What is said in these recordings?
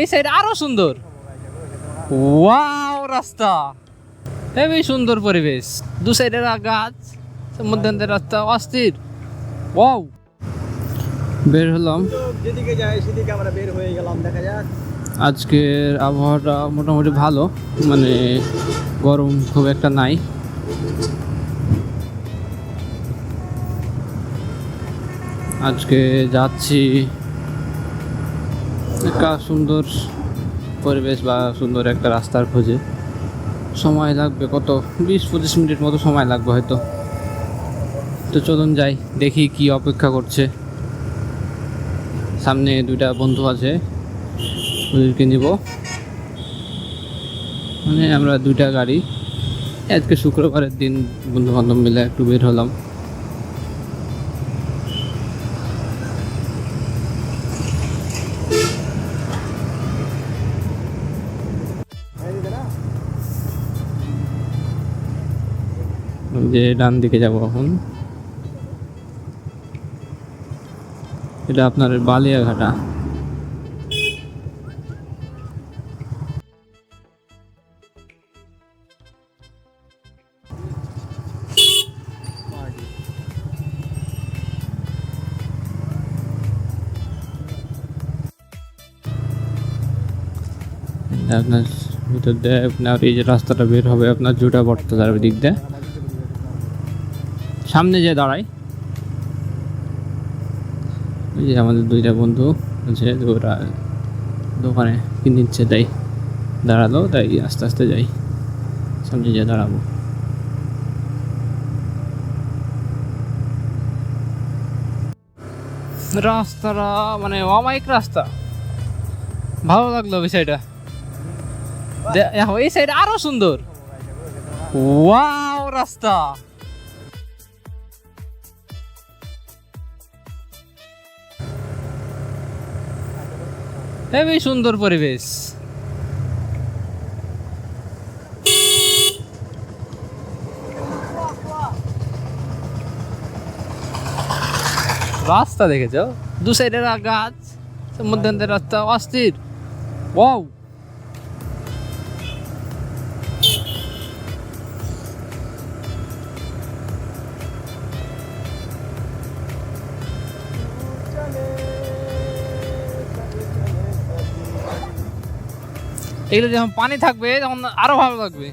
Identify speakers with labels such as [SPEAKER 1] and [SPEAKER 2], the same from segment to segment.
[SPEAKER 1] এই সাইড আরো সুন্দর। ওয়াও, রাস্তা হেবি সুন্দর, পরিবেশ, দু সাইডের গাছ, মধ্যে রাস্তা অস্থির। ওয়াও, বের হলাম,
[SPEAKER 2] যেদিকে যাই সেদিকে আমরা বের হয়ে গেলাম, দেখা যাক।
[SPEAKER 1] আজকের আবহাওয়াটা মোটামুটি ভালো, মানে গরম খুব একটা নাই। আজকে যাচ্ছি একটা সুন্দর পরিবেশ বা সুন্দর একটা রাস্তার খোঁজে। সময় লাগবে কত, 20-25 মিনিট মতো সময় লাগবে হয়তো। তো চলুন যাই, দেখি কি অপেক্ষা করছে। সামনে দুইটা বন্ধু আছে, ওদেরকে নিব, মানে আমরা দুইটা গাড়ি। আজকে শুক্রবারের দিন, বন্ধু বান্ধব মিলে একটু বের হলাম। যে ডান দিকে যাব এখন, এটা আপনার বালিয়াঘাটা। আপনার ভিতর দিয়ে আপনার এই যে রাস্তাটা বের হবে আপনার জুটা বটতলার দিক দিয়ে, সামনে যে দাঁড়ায় ওই যে আমাদের দুইটা বন্ধু আছে, ওরা দোকানে কি নিচ্ছে, তাই দাঁড়ালো, তাই আস্তে আস্তে যাই, সামনে যে দাঁড়াবো। রাস্তাটা মানে অমায়িক রাস্তা, ভালো লাগলো বিষয়টা। এই সাইড আরো সুন্দর। ওয়াও, রাস্তা হেবি সুন্দর, পরিবেশ, রাস্তা দেখেছো, দু সাইডের গাছ, মধ্যে রাস্তা অস্থির। ওয়াও, এগুলো যখন পানি থাকবে তখন আরো ভালো লাগবে।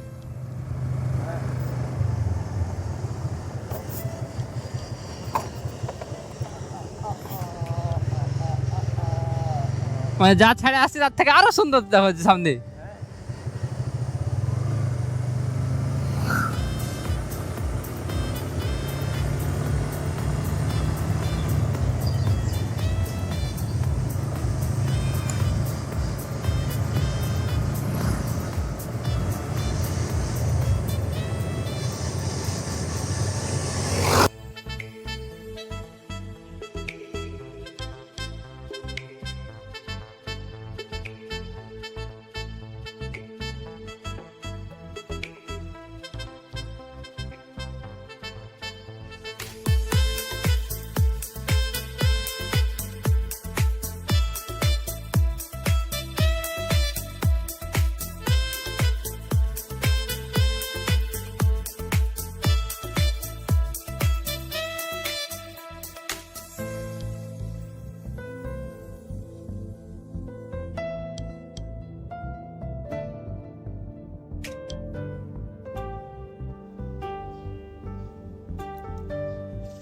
[SPEAKER 1] মানে যা ছাড়ে আসছে তার থেকে আরো সুন্দর দেখা যাচ্ছে সামনে।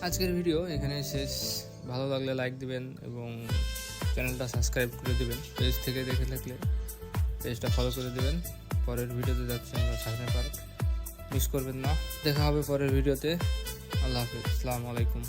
[SPEAKER 1] আজকের ভিডিও এখানে শেষ। ভালো লাগলে লাইক দিবেন এবং চ্যানেলটা সাবস্ক্রাইব করে দিবেন। পেজ থেকে দেখে থাকলে পেজটা ফলো করে দিবেন। পরের ভিডিওতে যাচ্ছি আমরা শাহিনা পার্ক, মিস করবেন না। দেখা হবে পরের ভিডিওতে। আল্লাহ হাফিজ, আসসালামু আলাইকুম।